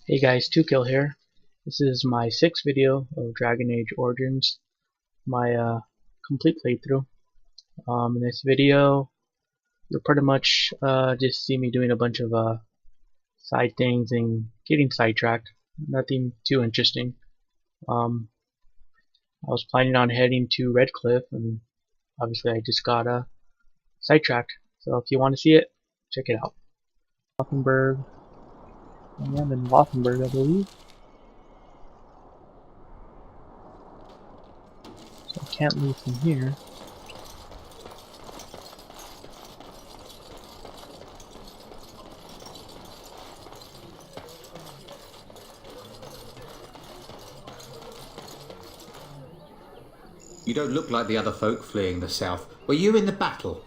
Hey guys, 2Kill here. This is my 6th video of Dragon Age Origins, my complete playthrough. In this video, you'll pretty much just see me doing a bunch of side things and getting sidetracked. Nothing too interesting. I was planning on heading to Red Cliff, and obviously I just got sidetracked. So if you want to see it, check it out. Gothenburg. I am in Gothenburg, I believe. So I can't leave from here. You don't look like the other folk fleeing the south. Were you in the battle?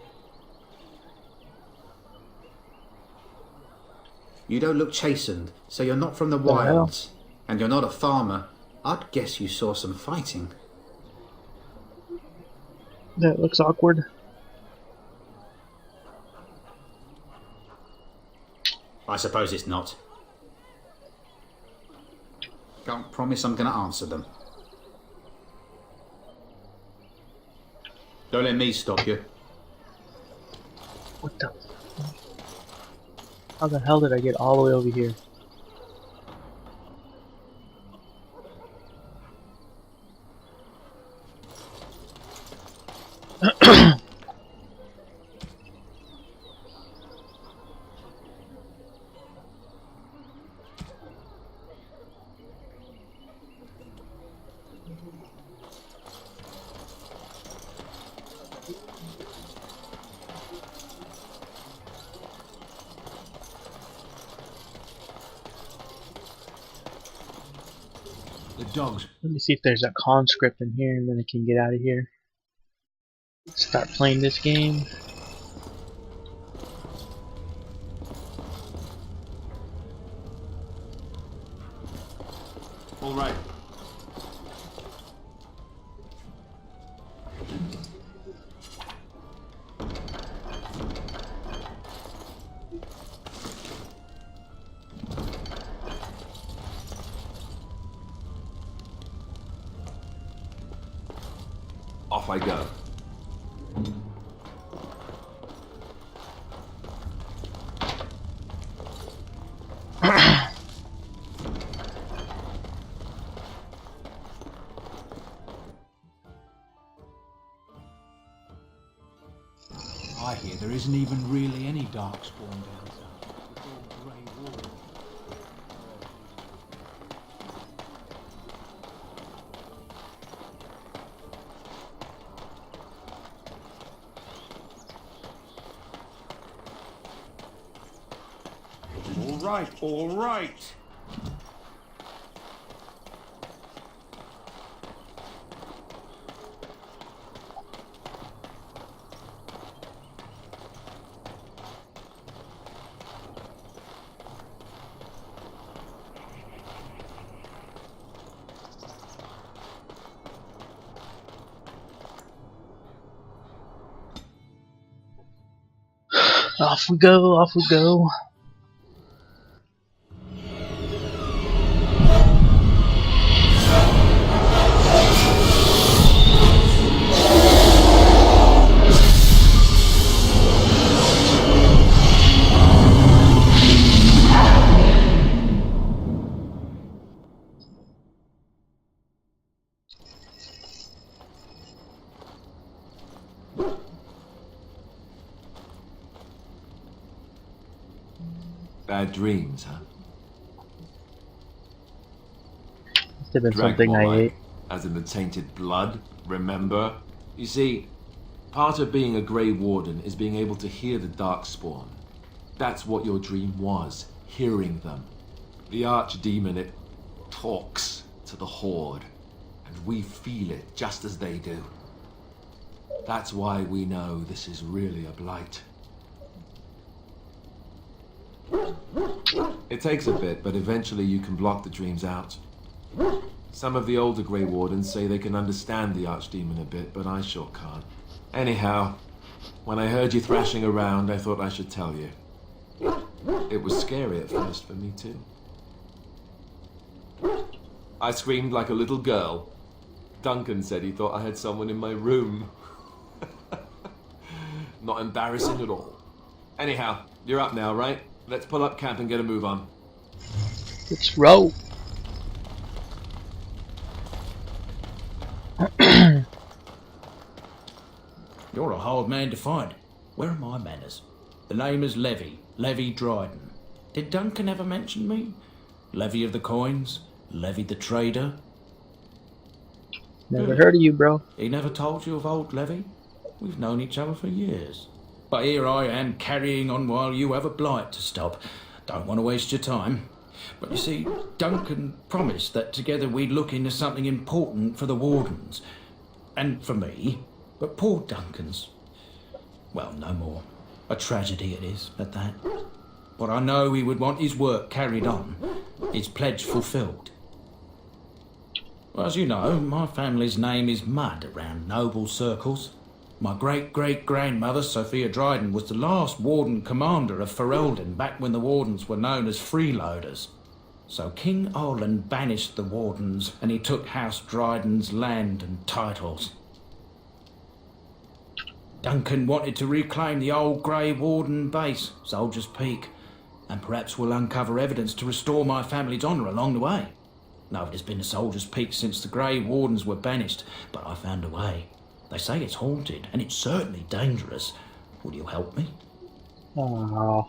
You don't look chastened, so you're not from the wilds. And you're not a farmer. I'd guess you saw some fighting. That looks awkward. I suppose it's not. Can't promise I'm going to answer them. Don't let me stop you. What the? How the hell did I get all the way over here? The dogs. Let me see if there's a conscript in here and then I can get out of here. Start playing this game. All right. Off I go. I hear there isn't even really any darkspawn down south. It's all grey water. All right. Off we go, off we go. Bad dreams, huh? Must have been something I ate. As in the tainted blood, remember? You see, part of being a Grey Warden is being able to hear the Darkspawn. That's what your dream was, hearing them. The Archdemon, it talks to the Horde, and we feel it just as they do. That's why we know this is really a blight. It takes a bit, but eventually you can block the dreams out. Some of the older Grey Wardens say they can understand the Archdemon a bit, but I sure can't. Anyhow, when I heard you thrashing around, I thought I should tell you. It was scary at first for me too. I screamed like a little girl. Duncan said he thought I had someone in my room. Not embarrassing at all. Anyhow, you're up now, right? Let's pull up camp and get a move on. Let's roll. You're a hard man to find. Where are my manners? The name is Levy Dryden. Did Duncan ever mention me? Levy of the coins? Levy the trader? Never heard of you, bro. He never told you of old Levy? We've known each other for years. But here I am carrying on while you have a blight to stop. Don't want to waste your time. But you see, Duncan promised that together we'd look into something important for the Wardens. And for me. But poor Duncan's... well, no more. A tragedy it is, at that. But I know he would want his work carried on. His pledge fulfilled. Well, as you know, my family's name is mud around noble circles. My great-great-grandmother, Sophia Dryden, was the last Warden commander of Ferelden back when the Wardens were known as freeloaders. So King Olin banished the Wardens and he took House Dryden's land and titles. Duncan wanted to reclaim the old Grey Warden base, Soldier's Peak, and perhaps we'll uncover evidence to restore my family's honour along the way. Nobody's been to Soldier's Peak since the Grey Wardens were banished, but I found a way. They say it's haunted, and it's certainly dangerous. Will you help me? Oh.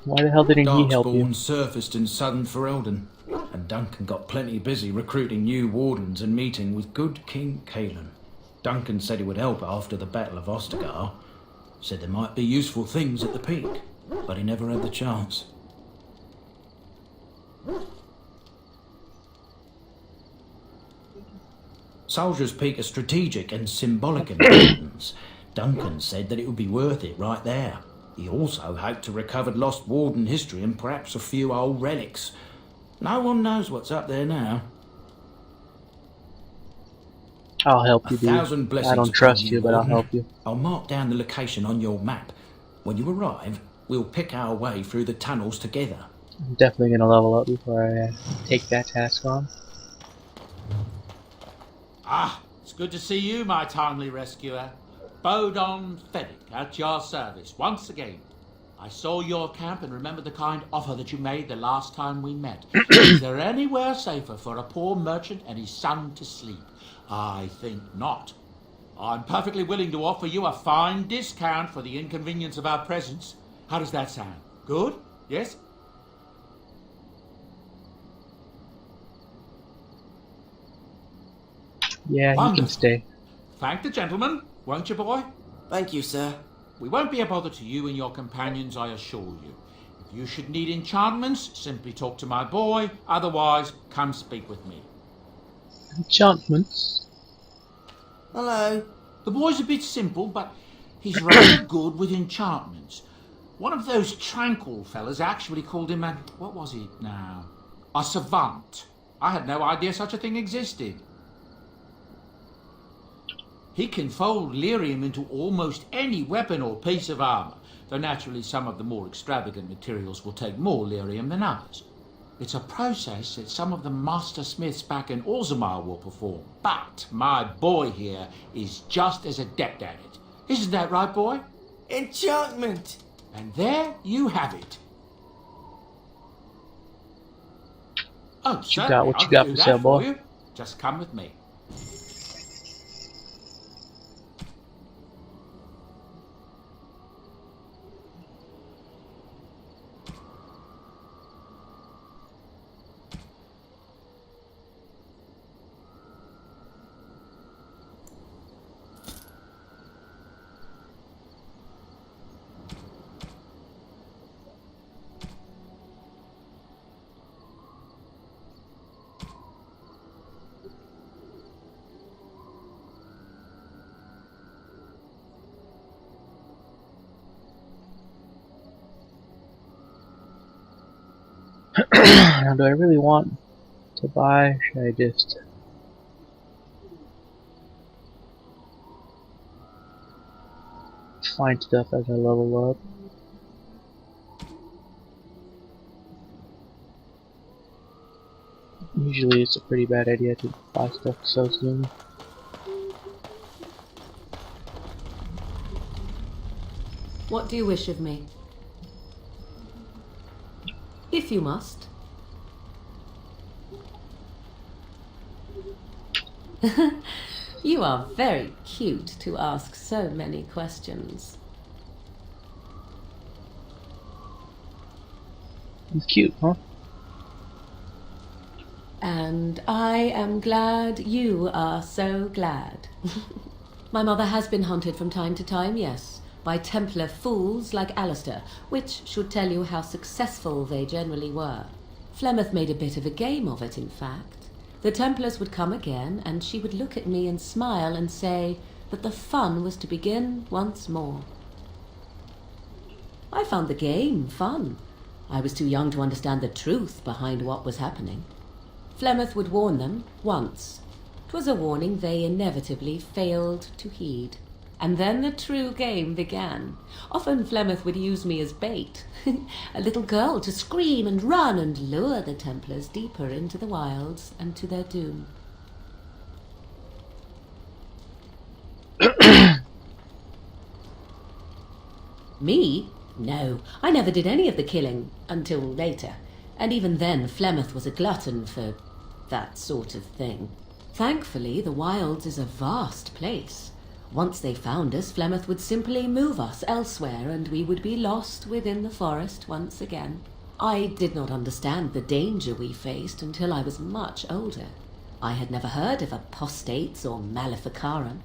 Why the hell didn't he help you? Darkspawn surfaced in southern Ferelden, and Duncan got plenty busy recruiting new wardens and meeting with good King Caelan. Duncan said he would help after the Battle of Ostagar. Said there might be useful things at the peak, but he never had the chance. Soldier's Peak is strategic and symbolic importance. Duncan said that it would be worth it right there. He also hoped to recover lost Warden history and perhaps a few old relics. No one knows what's up there now. I'll help you, dude. I don't trust you, but I'll help you. I'll mark down the location on your map. When you arrive, we'll pick our way through the tunnels together. I'm definitely going to level up before I take that task on. Ah, it's good to see you, my timely rescuer. Bodon Fennick, at your service, once again. I saw your camp and remember the kind offer that you made the last time we met. Is there anywhere safer for a poor merchant and his son to sleep? I think not. I'm perfectly willing to offer you a fine discount for the inconvenience of our presence. How does that sound? Good? Yes? Yeah, you can stay. Thank the gentleman, won't you, boy? Thank you, sir. We won't be a bother to you and your companions, I assure you. If you should need enchantments, simply talk to my boy. Otherwise, come speak with me. Enchantments? Hello. The boy's a bit simple, but he's rather good with enchantments. One of those tranquil fellas actually called him a... what was it now? A savant. I had no idea such a thing existed. He can fold lyrium into almost any weapon or piece of armour, though naturally some of the more extravagant materials will take more lyrium than others. It's a process that some of the master smiths back in Orgins will perform, but my boy here is just as adept at it. Isn't that right, boy? Enchantment! And there you have it. Oh, You got what you got for sale, boy. you. Just come with me. Now, do I really want to buy? Should I just find stuff as I level up? Usually it's a pretty bad idea to buy stuff so soon. What do you wish of me? If you must. You are very cute to ask so many questions. He's cute, huh? And I am glad you are so glad. My mother has been hunted from time to time, yes, by Templar fools like Alistair, which should tell you how successful they generally were. Flemeth made a bit of a game of it, in fact. The Templars would come again, and she would look at me and smile and say that the fun was to begin once more. I found the game fun. I was too young to understand the truth behind what was happening. Flemeth would warn them once. 'Twas a warning they inevitably failed to heed. And then the true game began. Often Flemeth would use me as bait, a little girl to scream and run and lure the Templars deeper into the wilds and to their doom. Me? No, I never did any of the killing until later. And even then, Flemeth was a glutton for that sort of thing. Thankfully, the wilds is a vast place. Once they found us, Flemeth would simply move us elsewhere, and we would be lost within the forest once again. I did not understand the danger we faced until I was much older. I had never heard of apostates or maleficarum.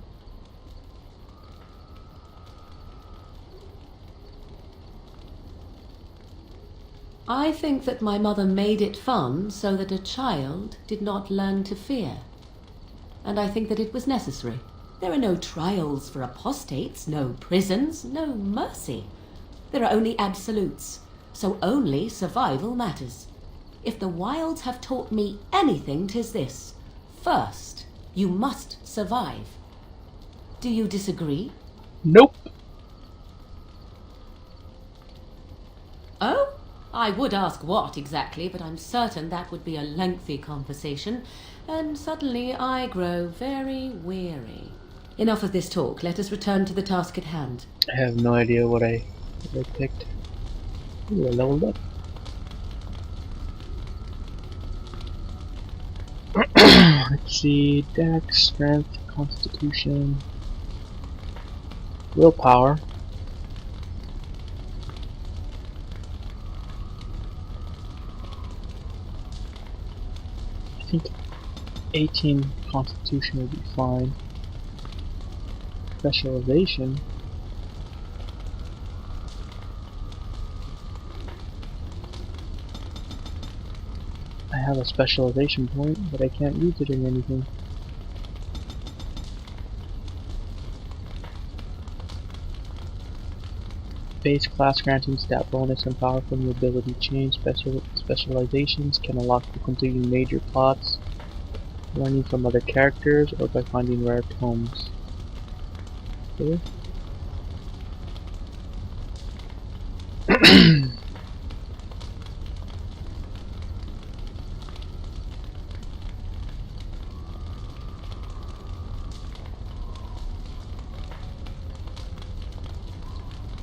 I think that my mother made it fun so that a child did not learn to fear. And I think that it was necessary. There are no trials for apostates, no prisons, no mercy. There are only absolutes, so only survival matters. If the wilds have taught me anything, 'tis this. First, you must survive. Do you disagree? Nope. Oh? I would ask what exactly, but I'm certain that would be a lengthy conversation, and suddenly I grow very weary. Enough of this talk. Let us return to the task at hand. I have no idea what I picked. Ooh, I leveled up. Let's see, Dex, Strength, Constitution, Willpower. I think 18 Constitution will be fine. Specialization. I have a specialization point, but I can't use it in anything. Base class granting stat bonus and power from the ability change. Specializations can unlock for completing major plots, learning from other characters, or by finding rare tomes. Okay.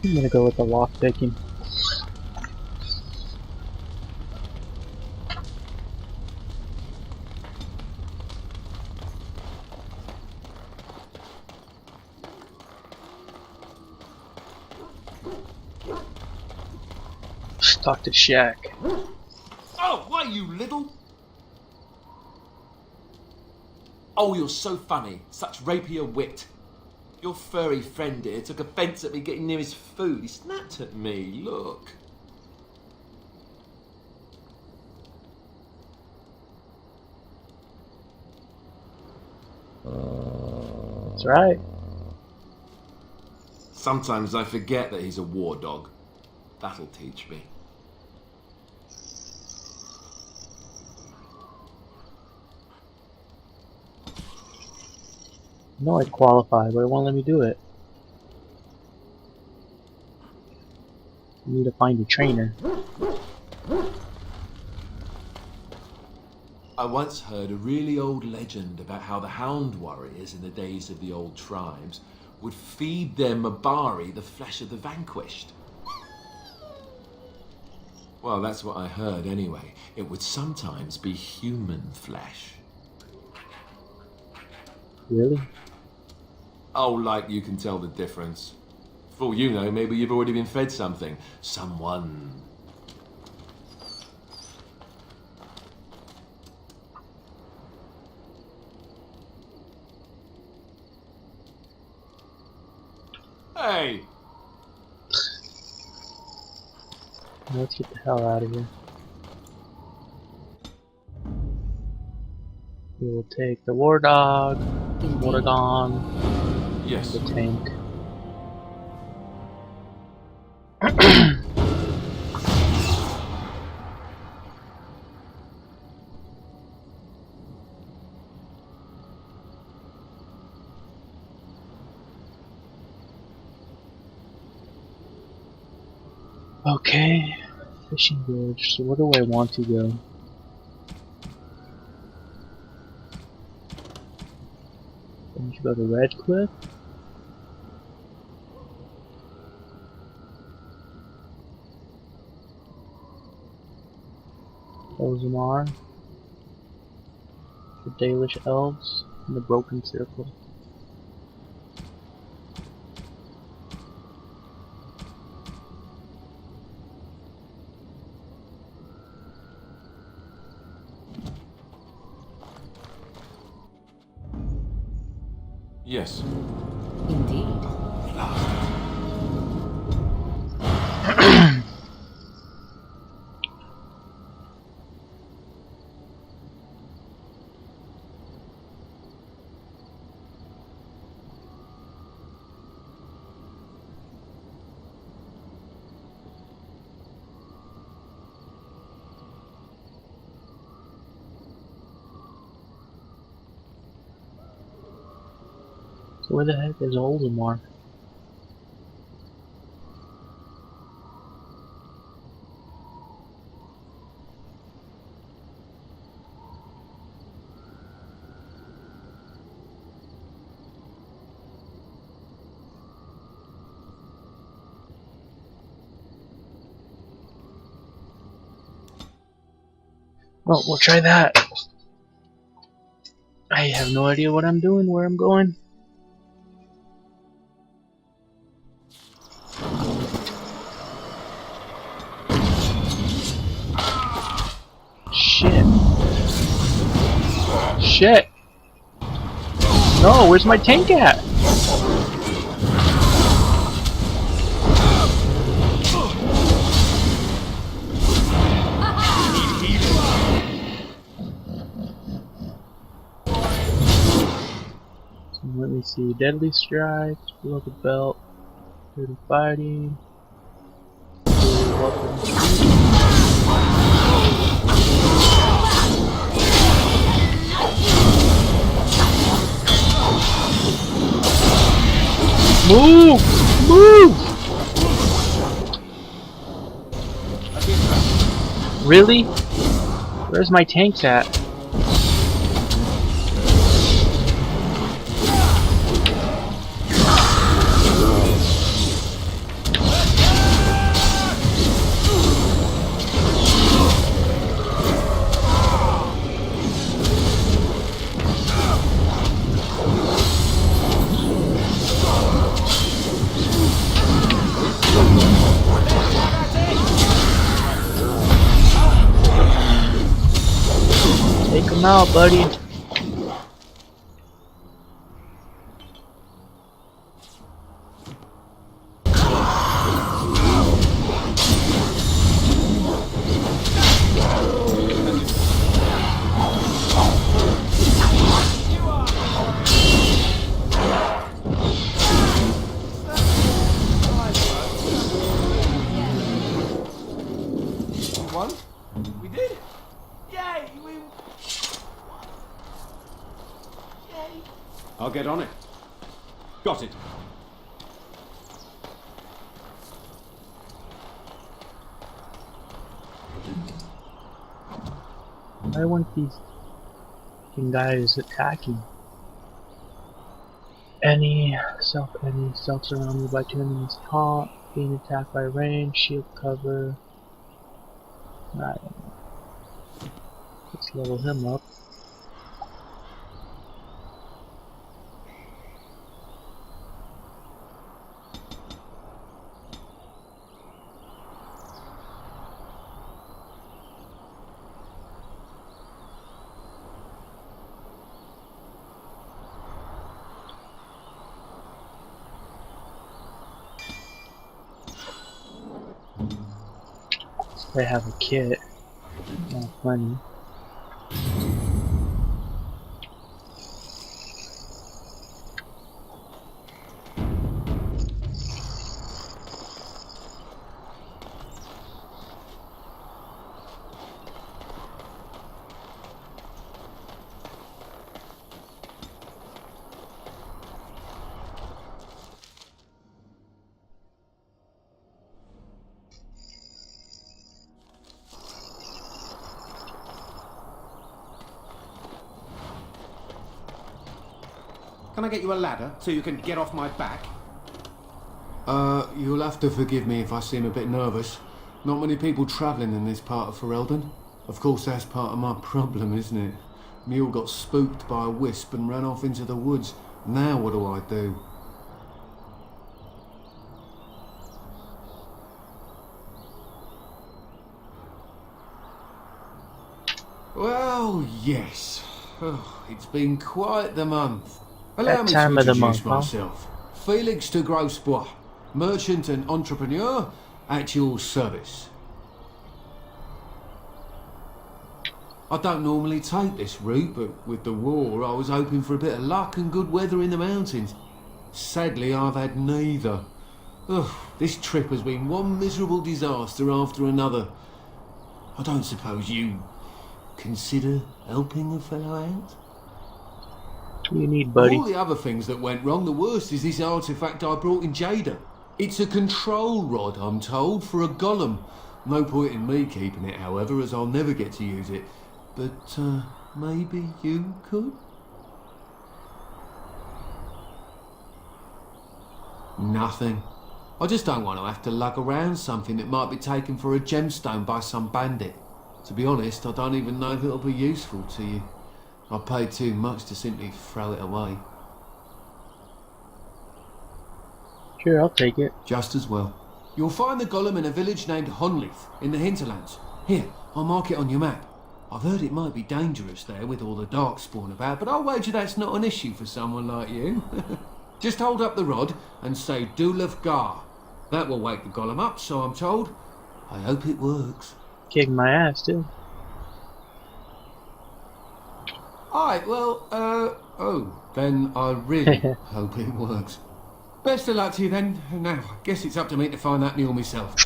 I'm gonna go with the lock picking. Let's talk to Shaq. Oh, why, you little? Oh, you're so funny. Such rapier wit. Your furry friend here took offence at me getting near his food. He snapped at me. Look. That's right. Sometimes I forget that he's a war dog. That'll teach me. I know I'd qualify, but it won't let me do it. I need to find a trainer. I once heard a really old legend about how the hound warriors in the days of the old tribes would feed their Mabari the flesh of the vanquished. Well, that's what I heard anyway. It would sometimes be human flesh. Really? Oh, like you can tell the difference. For all you know, maybe you've already been fed something. Someone. Hey! Let's get the hell out of here. We will take the war dog, water gun, Yes. the tank. Okay, fishing village. So where do I want to go? I need to go to Red Cliff. Ozamar. The Dalish Elves. And the Broken Circle. Yes. Indeed. So where the heck is Ozamar? Well, we'll try that. I have no idea what I'm doing, where I'm going. Shit. Shit. No, where's my tank at? So let me see. Deadly Strike, below the belt, dirty fighting. Move! Move! Really? Where's my tanks at? Take him out, buddy. Won? We did it! Yay! We... Yay! I'll get on it. Got it. I want these fucking guy is attacking. Any self surrounded by two enemies taunt, being attacked by range, shield cover. I don't know. Let's level him up. They have a kit. Not plenty. Can I get you a ladder so you can get off my back? You'll have to forgive me if I seem a bit nervous. Not many people travelling in this part of Ferelden. Of course, that's part of my problem, isn't it? Mule got spooked by a wisp and ran off into the woods. Now what do I do? Well, yes. Oh, it's been quite the month. Allow me to introduce myself. Felix de Grosbois, merchant and entrepreneur at your service. I don't normally take this route, but with the war I was hoping for a bit of luck and good weather in the mountains. Sadly, I've had neither. Ugh, this trip has been one miserable disaster after another. I don't suppose you consider helping a fellow out? What do you need, buddy? All the other things that went wrong, the worst is this artifact I brought in Jada. It's a control rod, I'm told, for a golem. No point in me keeping it, however, as I'll never get to use it. But, maybe you could? Nothing. I just don't want to have to lug around something that might be taken for a gemstone by some bandit. To be honest, I don't even know if it'll be useful to you. I paid too much to simply throw it away. Sure, I'll take it. Just as well. You'll find the golem in a village named Honleith, in the hinterlands. Here, I'll mark it on your map. I've heard it might be dangerous there with all the darkspawn about, but I'll wager that's not an issue for someone like you. Just hold up the rod and say Dulav Gar. That will wake the golem up, so I'm told. I hope it works. Kick my ass, too. Alright, well, then I really hope it works. Best of luck to you then. Now, I guess it's up to me to find that mule myself.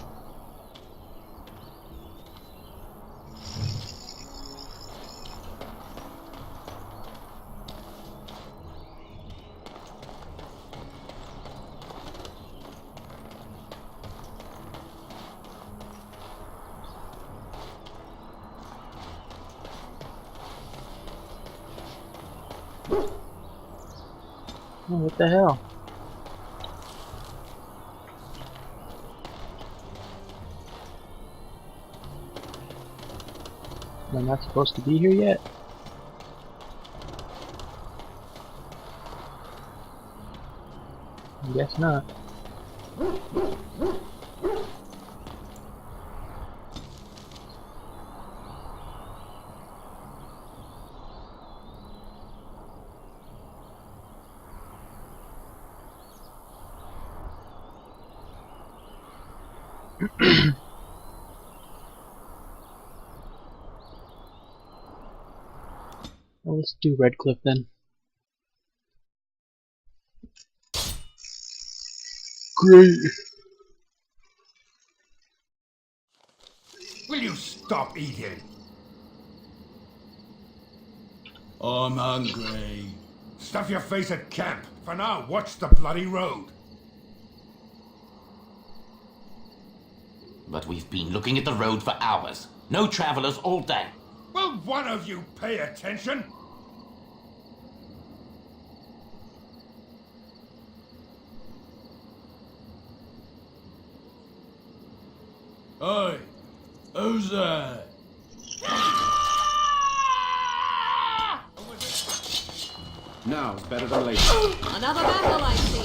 Oh, what the hell? Am I not supposed to be here yet? I guess not. Well, let's do Redcliffe then. Great. Will you stop eating? I'm hungry. Stuff your face at camp. For now, watch the bloody road. But we've been looking at the road for hours. No travelers all day. Will one of you pay attention? Oi, who's there? Now it's better than later. Another battle, I see.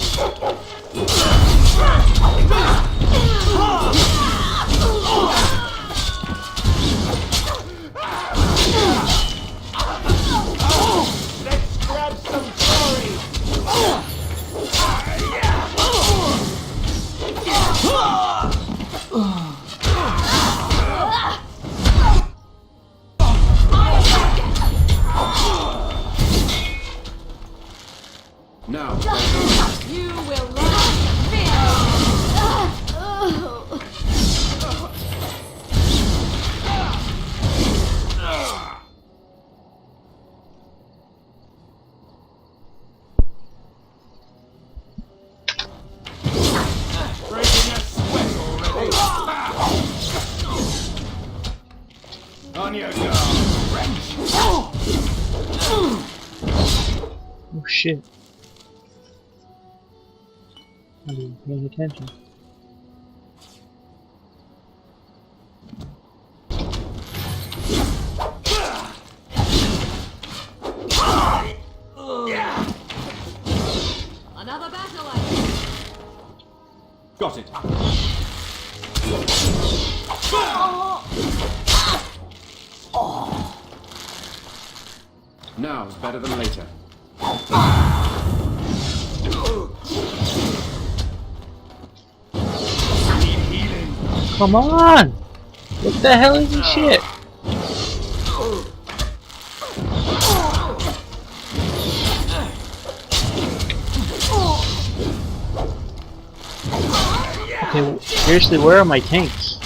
Let's grab some glory. Now. You will learn fear. Breaking a sweat already. On your guard. Oh shit. Not even paying attention. Another battle, I see. Got it. Now it's better than later. Come on! What the hell is this shit? Okay, seriously, where are my tanks?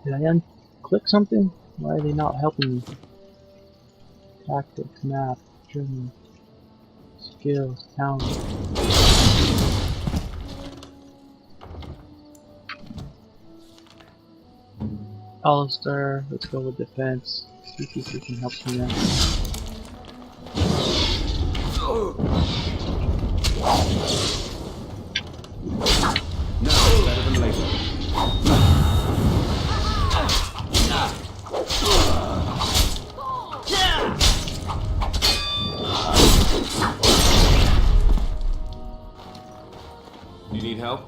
Did I unclick something? Why are they not helping me? Tactics, map, journey, skills, talent. Alistair, let's go with defense. See if he can help me out. Now better than later. You need help?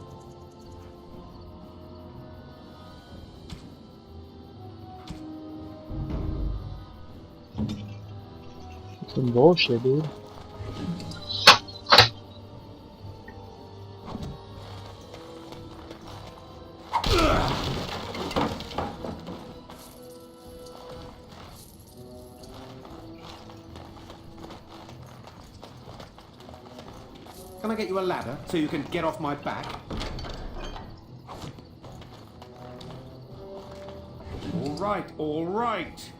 Some bullshit, dude. Can I get you a ladder so you can get off my back? All right, all right.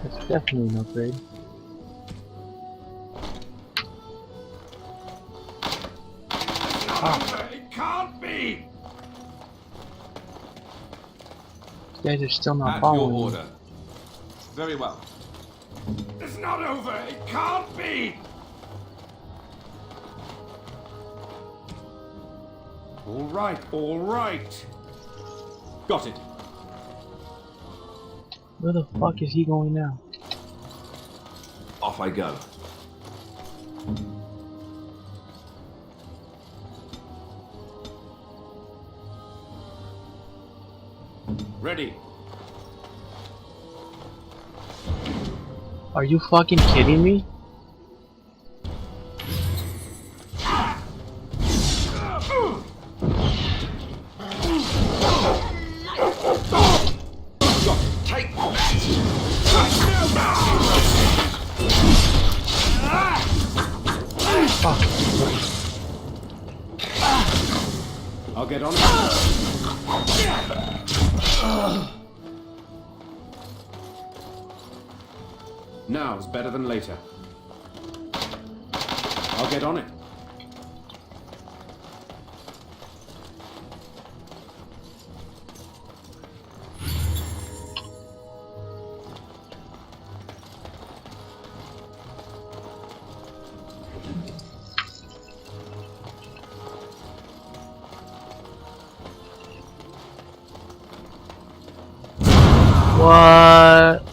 That's definitely an upgrade. It can't be. These guys are still not At your following me. order. Very well. It's not over. It can't be. All right, all right. Got it. Where the fuck is he going now? Off I go. Ready. Are you fucking kidding me? Take Fuck. I'll get on it. Now is better than later. I'll get on it. What?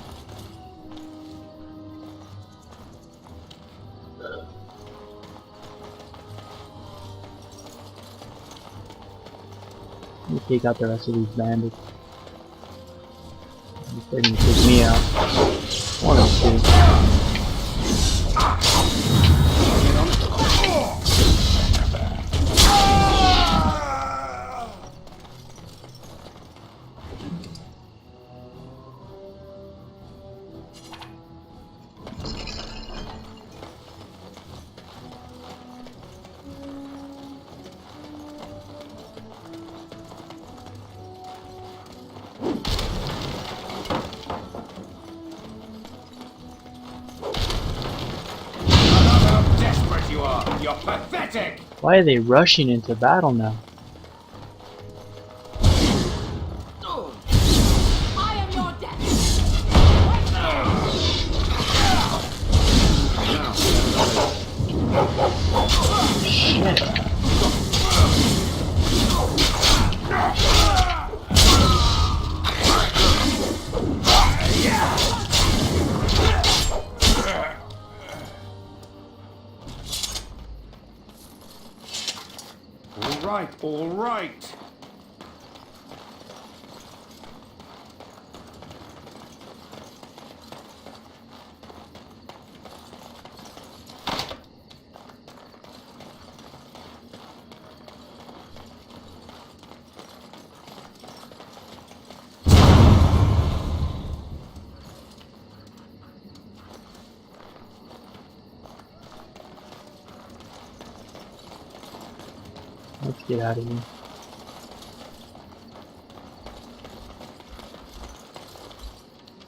Let me take out the rest of these bandits. They're gonna take me out. One or two. You're pathetic! Why are they rushing into battle now? I am your Shit. All right. Let's get out of here.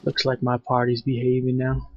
Looks like my party's behaving now.